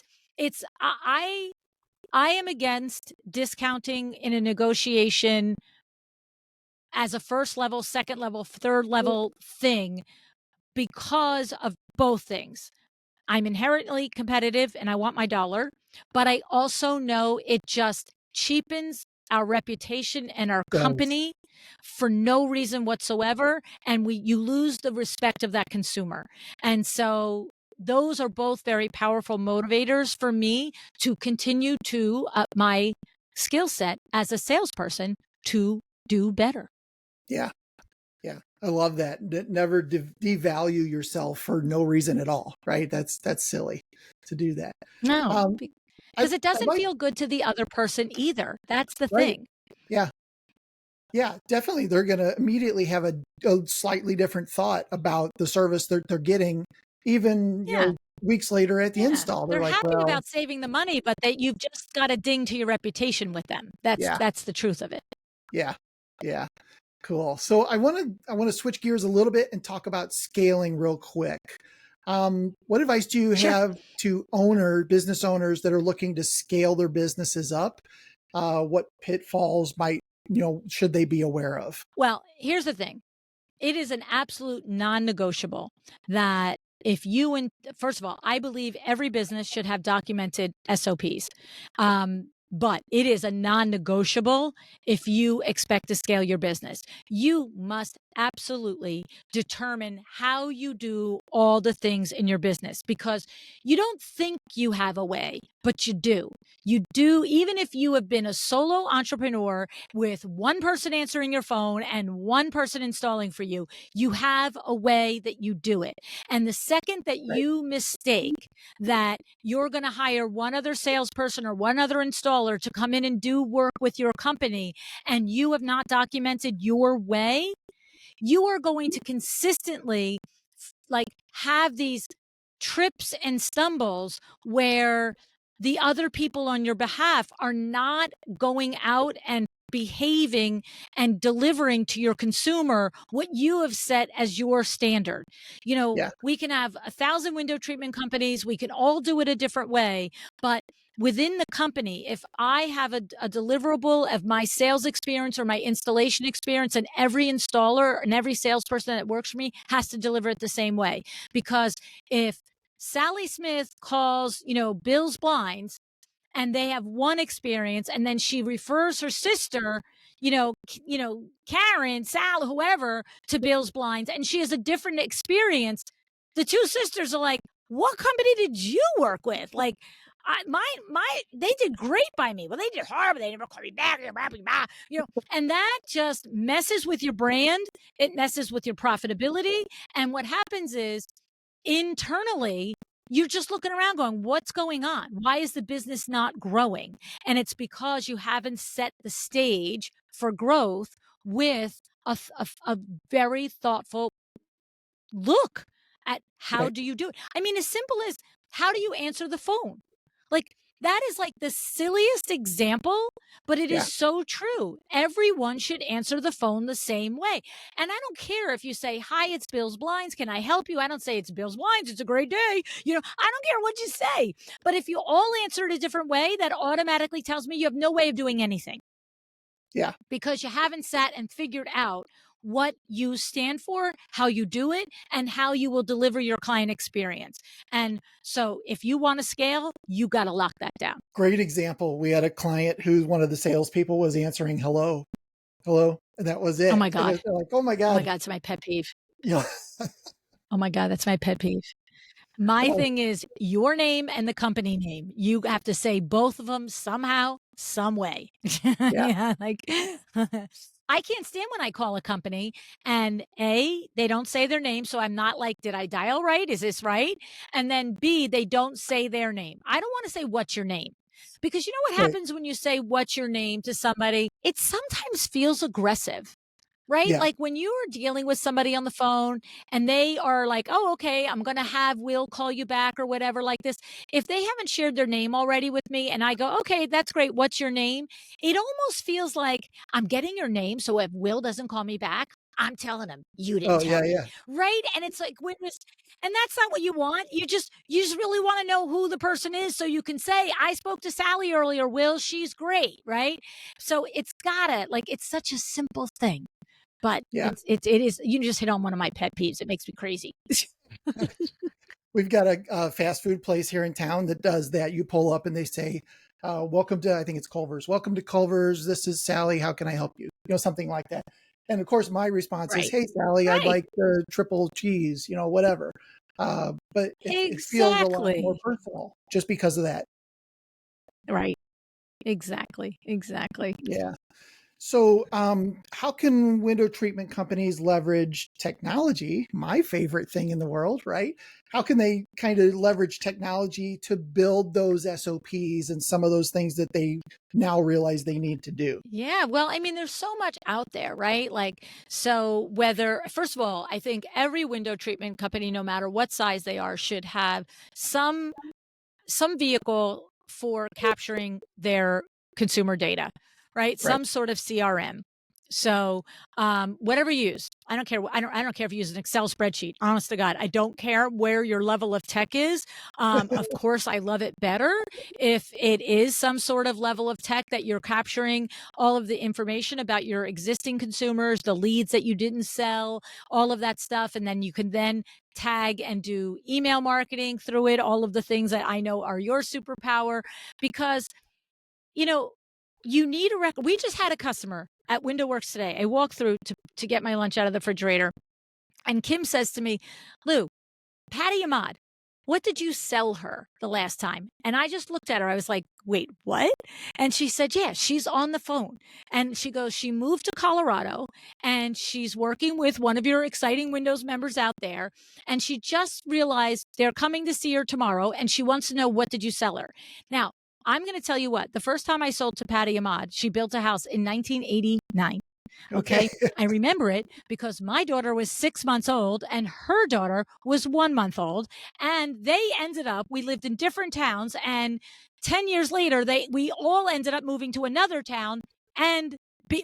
I am against discounting in a negotiation as a first level, second level, third level thing because of both things. I'm inherently competitive and I want my dollar, but I also know it just cheapens our reputation and our Does. company for no reason whatsoever, and you lose the respect of that consumer. And so those are both very powerful motivators for me to continue to up my skill set as a salesperson to do better. Yeah. Yeah. I love that. Never devalue yourself for no reason at all. Right. That's silly to do that. No, Um, because it I doesn't like, feel good to the other person either. That's the right. thing. Yeah. Yeah, definitely. They're going to immediately have a slightly different thought about the service they're getting, even, Yeah. weeks later at the Yeah, install. They're they're like, happy well, about saving the money, but that you've just got a ding to your reputation with them. yeah, That's the truth of it. yeah, yeah. Cool. So I want to switch gears a little bit and talk about scaling real quick. What advice do you Sure. have to business owners that are looking to scale their businesses up? What pitfalls should they be aware of? Well, here's the thing. It is an absolute non-negotiable that if you and first of all, I believe every business should have documented SOPs. But it is a non-negotiable if you expect to scale your business. You must absolutely determine how you do all the things in your business, because you don't think you have a way, but you do. You do, even if you have been a solo entrepreneur with one person answering your phone and one person installing for you, you have a way that you do it. And the second that Right. you mistake that you're going to hire one other salesperson or one other installer to come in and do work with your company, and you have not documented your way, you are going to consistently like have these trips and stumbles where the other people on your behalf are not going out and behaving and delivering to your consumer what you have set as your standard. Yeah. We can have 1,000 window treatment companies, we can all do it a different way, but within the company, if I have a deliverable of my sales experience or my installation experience, and every installer and every salesperson that works for me has to deliver it the same way. Because if Sally Smith calls, Bill's Blinds, and they have one experience, and then she refers her sister, Karen, Sal, whoever, to Bill's Blinds, and she has a different experience, the two sisters are like, what company did you work with? Like, they did great by me. Well, they did horrible. They never called me back. And that just messes with your brand. It messes with your profitability. And what happens is, internally, you're just looking around going, what's going on? Why is the business not growing? And it's because you haven't set the stage for growth with a very thoughtful look at how Right. do you do it. I mean, as simple as, how do you answer the phone? Like, that is like the silliest example, but it is Yeah. so true. Everyone should answer the phone the same way. And I don't care if you say, hi, it's Bill's Blinds. Can I help you? I don't say it's Bill's Blinds. It's a great day. I don't care what you say. But if you all answer it a different way, that automatically tells me you have no way of doing anything, Yeah. because you haven't sat and figured out what you stand for, how you do it, and how you will deliver your client experience. And so if you want to scale, you got to lock that down. Great example. We had a client who one of the salespeople was answering hello, hello, and that was Oh it. my And God. they're like, oh my Oh my God. God. It's my pet peeve. Yeah. Oh my God. That's my pet peeve. My thing is your name and the company name. You have to say both of them somehow, some way. Yeah. Yeah. Like, I can't stand when I call a company and A, they don't say their name. So I'm not like, did I dial right? Is this right? And then B, they don't say their name. I don't want to say, what's your name? Because you know what Right. happens when you say, what's your name to somebody? It sometimes feels aggressive. Right? Yeah. Like when you are dealing with somebody on the phone and they are like, oh, okay, I'm going to have Will call you back or whatever, like this. If they haven't shared their name already with me and I go, okay, that's great. What's your name? It almost feels like I'm getting your name. So if Will doesn't call me back, I'm telling him you didn't Oh, tell yeah, me. yeah. Right. And it's like, witness. And that's not what you want. You just really want to know who the person is so you can say, I spoke to Sally earlier, Will, she's great. Right. So it's gotta, like, it's such a simple thing. But Yeah. it is, you just hit on one of my pet peeves. It makes me crazy. We've got a fast food place here in town that does that. You pull up and they say, welcome to, I think it's Culver's. Welcome to Culver's. This is Sally. How can I help you? You know, something like that. And of course, my response is, Right. hey, Sally, I'd Right. like the triple cheese, you know, whatever. But it feels a lot more Exactly. personal just because of that. Right. Exactly. Exactly. Yeah. So, how can window treatment companies leverage technology? My favorite thing in the world, right? How can they kind of leverage technology to build those SOPs and some of those things that they now realize they need to do? Yeah. Well, I mean, there's so much out there, right? Like, so whether, first of all, I think every window treatment company, no matter what size they are, should have some vehicle for capturing their consumer data, right? Right. Some sort of CRM. So, whatever you use, I don't care. I don't care if you use an Excel spreadsheet. Honest to God, I don't care where your level of tech is. Of course, I love it better if it is some sort of level of tech that you're capturing all of the information about your existing consumers, the leads that you didn't sell, all of that stuff, and then you can then tag and do email marketing through it, all of the things that I know are your superpower. Because, you know, you need a record. We just had a customer at Window Works today. I walked through to get my lunch out of the refrigerator. And Kim says to me, Lou, Patty Ahmad, what did you sell her the last time? And I just looked at her. I was like, wait, what? And she said, yeah, she's on the phone. And she goes, she moved to Colorado and she's working with one of your exciting Windows members out there. And she just realized they're coming to see her tomorrow. And she wants to know, what did you sell her? Now, I'm going to tell you what, the first time I sold to Patty Ahmad, she built a house in 1989. Okay. Okay. I remember it because my daughter was 6 months old and her daughter was 1 month old. And they ended up, we lived in different towns. And 10 years later, we all ended up moving to another town and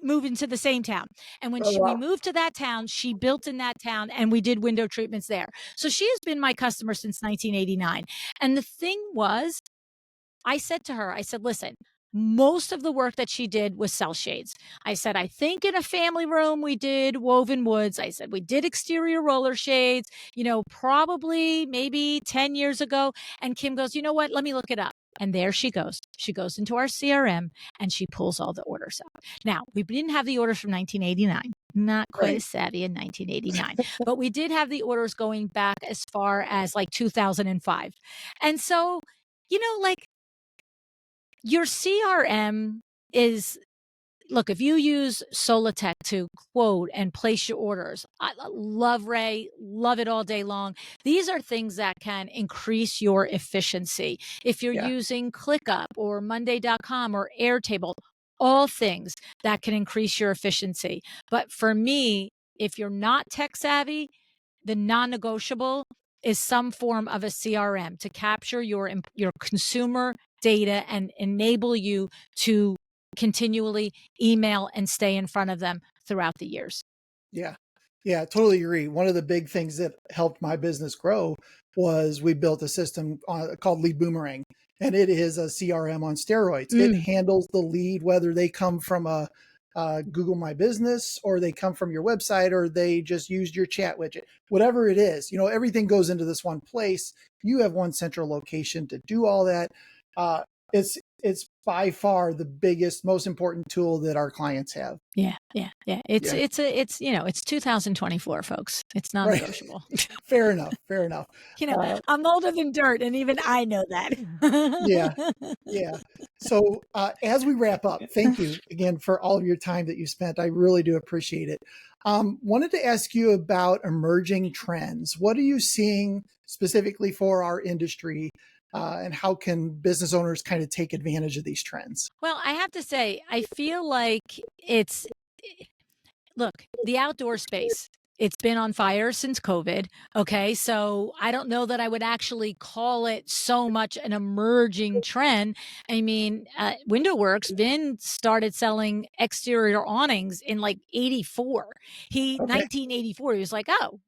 moving to the same town. And when Oh, we wow. moved to that town, she built in that town and we did window treatments there. So she has been my customer since 1989. And the thing was, I said to her, I said, listen, most of the work that she did was cell shades. I said, I think in a family room we did woven woods. I said, we did exterior roller shades, probably maybe 10 years ago. And Kim goes, you know what? Let me look it up. And there she goes. She goes into our CRM and she pulls all the orders out. Now, we didn't have the orders from 1989. Not quite Right. as savvy in 1989, but we did have the orders going back as far as like 2005. And so, like, your CRM is, look, if you use Solitech to quote and place your orders, I love Ray, love it all day long. These are things that can increase your efficiency. If you're Yeah. using ClickUp or Monday.com or Airtable, all things that can increase your efficiency. But for me, if you're not tech savvy, the non-negotiable is some form of a CRM to capture your consumer data and enable you to continually email and stay in front of them throughout the years. Yeah. Yeah, totally agree. One of the big things that helped my business grow was we built a system called Lead Boomerang, and it is a CRM on steroids. It Mm. handles the lead, whether they come from a Google My Business or they come from your website or they just used your chat widget, whatever it is, everything goes into this one place. You have one central location to do all that. Uh, it's it's by far the biggest, most important tool that our clients have. Yeah. It's 2024, folks. It's Right. non-negotiable. Fair enough. Fair enough. I'm older than dirt, and even I know that. Yeah. Yeah. So as we wrap up, thank you again for all of your time that you spent. I really do appreciate it. Wanted to ask you about emerging trends. What are you seeing specifically for our industry, and how can business owners kind of take advantage of these trends? Well, I have to say, I feel like look, the outdoor space, it's been on fire since COVID. Okay. So I don't know that I would actually call it so much an emerging trend. I mean, WindowWorks, Vin started selling exterior awnings in like 84. Okay. 1984, he was like, oh,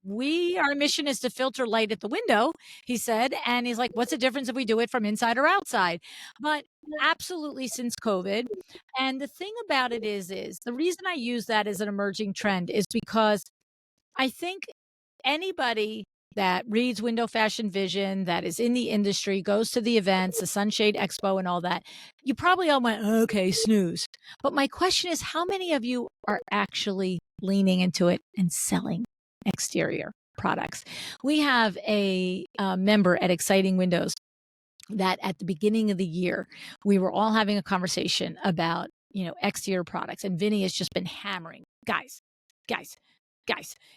our mission is to filter light at the window, he said. And he's like, what's the difference if we do it from inside or outside? But absolutely since COVID. And the thing about it is the reason I use that as an emerging trend is because I think anybody that reads Window Fashion Vision, that is in the industry, goes to the events, the Sunshade Expo and all that, you probably all went, okay, snooze. But my question is, how many of you are actually leaning into it and selling exterior products? We have a member at Exciting Windows that at the beginning of the year, we were all having a conversation about, exterior products. And Vinny has just been hammering, guys,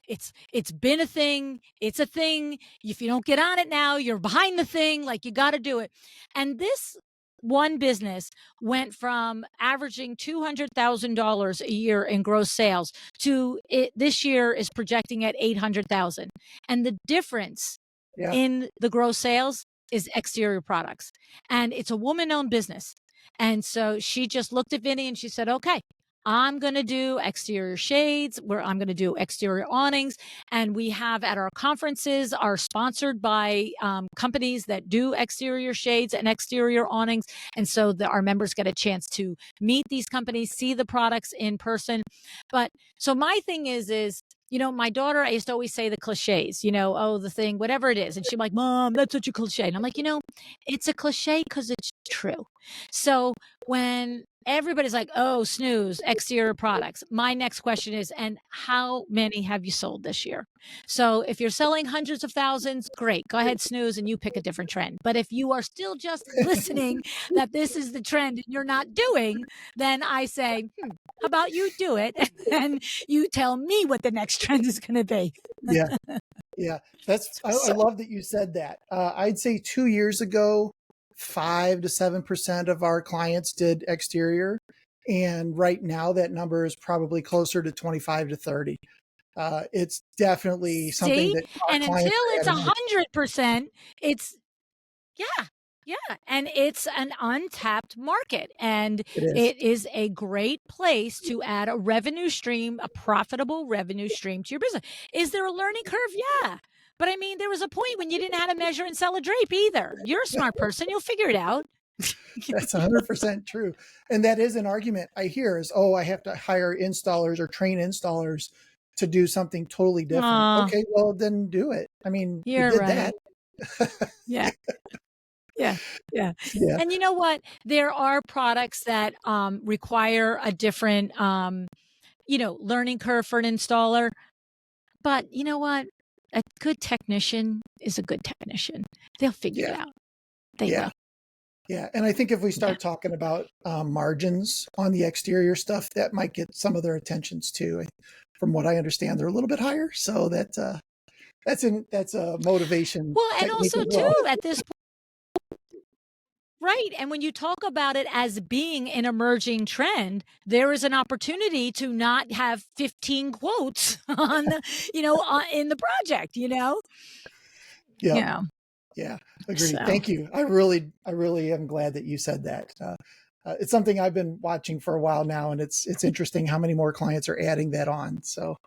it's been a thing. It's a thing. If you don't get on it now, you're behind the thing. Like, you got to do it. And this one business went from averaging $200,000 a year in gross sales to this year is projecting at 800,000. And the difference in the gross sales is exterior products. And it's a woman-owned business. And so she just looked at Vinny and she said, okay, I'm going to do exterior shades, where I'm going to do exterior awnings. And we have at our conferences are sponsored by companies that do exterior shades and exterior awnings. And so our members get a chance to meet these companies, see the products in person. But so my thing is, my daughter, I used to always say the cliches, the thing, whatever it is. And she's like, Mom, that's such a cliche. And I'm like, it's a cliche because it's true. So when everybody's like, oh, snooze, exterior products, my next question is, and how many have you sold this year? So if you're selling hundreds of thousands, great, go ahead, snooze, and you pick a different trend. But if you are still just listening that this is the trend and you're not doing, then I say, how about you do it? And you tell me what the next trend is going to be. Yeah. I love that you said that. I'd say 2 years ago, 5 to 7% of our clients did exterior. And right now that number is probably closer to 25 to 30. It's definitely something that our and clients until it's 100%, it's, and it's an untapped market, and it is a great place to add a revenue stream, a profitable revenue stream to your business. Is there a learning curve? Yeah. But I mean, there was a point when you didn't know how to measure and sell a drape either. You're a smart person. You'll figure it out. That's 100% true. And that is an argument I hear is, oh, I have to hire installers or train installers to do something totally different. Okay, well, then do it. I mean, you did that. Yeah. And you know what? There are products that require a different, learning curve for an installer. But you know what? A good technician is a good technician. They'll figure it out. They will. Yeah. And I think if we start talking about margins on the exterior stuff, that might get some of their attentions too. From what I understand, they're a little bit higher. So that's a motivation. Well, and also too, at this point, right. And when you talk about it as being an emerging trend, there is an opportunity to not have 15 quotes on the, in the project, Yeah. Agreed. So. Thank you. I really am glad that you said that. It's something I've been watching for a while now, and it's interesting how many more clients are adding that on. So,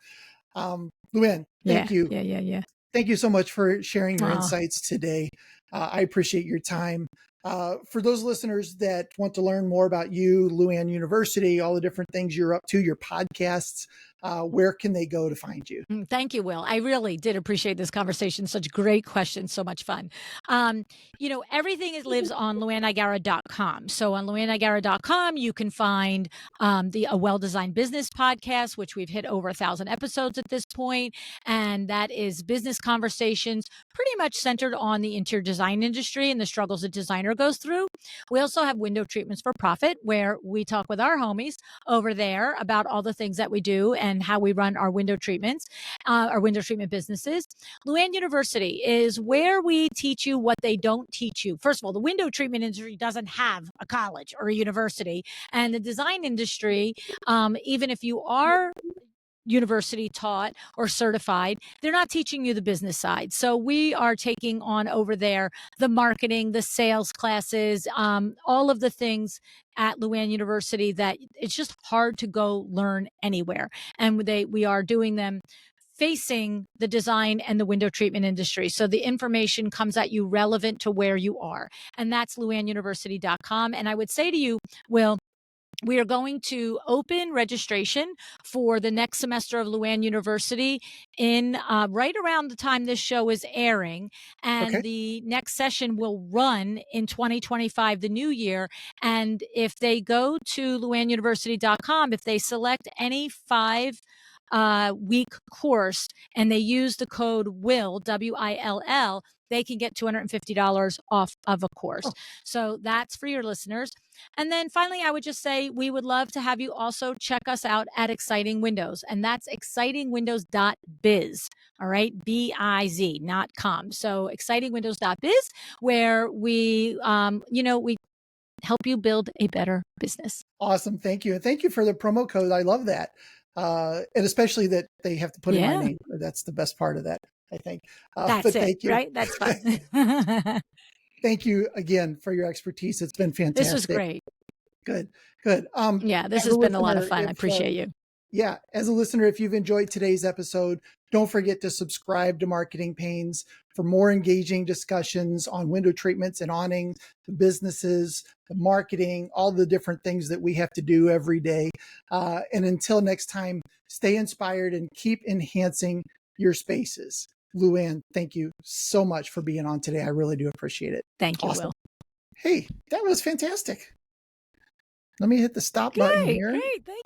LuAnn, thank you. Yeah. Thank you so much for sharing your insights today. I appreciate your time. For those listeners that want to learn more about you, LuAnn University, all the different things you're up to, your podcasts, where can they go to find you? Thank you, Will. I really did appreciate this conversation. Such great questions, so much fun. Everything lives on LuAnnNigara.com. So on LuAnnNigara.com, you can find the A Well-Designed Business podcast, which we've hit over 1,000 episodes at this point, and that is business conversations pretty much centered on the interior design industry and the struggles a designer goes through. We also have Window Treatments for Profit, where we talk with our homies over there about all the things that we do and how we run our window treatments. Our window treatment businesses. LuAnn University is where we teach you what they don't teach you. First of all, the window treatment industry doesn't have a college or a university, and the design industry, even if you are university taught or certified, they're not teaching you the business side. So we are taking on over there the marketing, the sales classes, all of the things at LuAnn University that it's just hard to go learn anywhere. And we are doing them facing the design and the window treatment industry. So the information comes at you relevant to where you are. And that's LuAnnUniversity.com. And I would say to you, Will, we are going to open registration for the next semester of LuAnn University in right around the time this show is airing. And the next session will run in 2025, the new year. And if they go to LuAnnUniversity.com, if they select any 5-week course and they use the code WILL, WILL, they can get $250 off of a course. So that's for your listeners. And then finally, I would just say we would love to have you also check us out at Exciting Windows, and that's excitingwindows.biz. All right, BIZ, not com. So excitingwindows.biz, where we, we help you build a better business. Awesome. Thank you. And thank you for the promo code. I love that. And especially that they have to put in my name. That's the best part of that, I think. That's it, thank you. Right? That's fun. Thank you again for your expertise. It's been fantastic. This was great. Good. Yeah, this has been a lot of fun. I appreciate you. Yeah. As a listener, if you've enjoyed today's episode, don't forget to subscribe to Marketing Pains for more engaging discussions on window treatments and awnings, the businesses, the marketing, all the different things that we have to do every day. And until next time, stay inspired and keep enhancing your spaces. LuAnn, thank you so much for being on today. I really do appreciate it. Thank you, Will. Hey, that was fantastic. Let me hit the stop button here. Great. Thank you.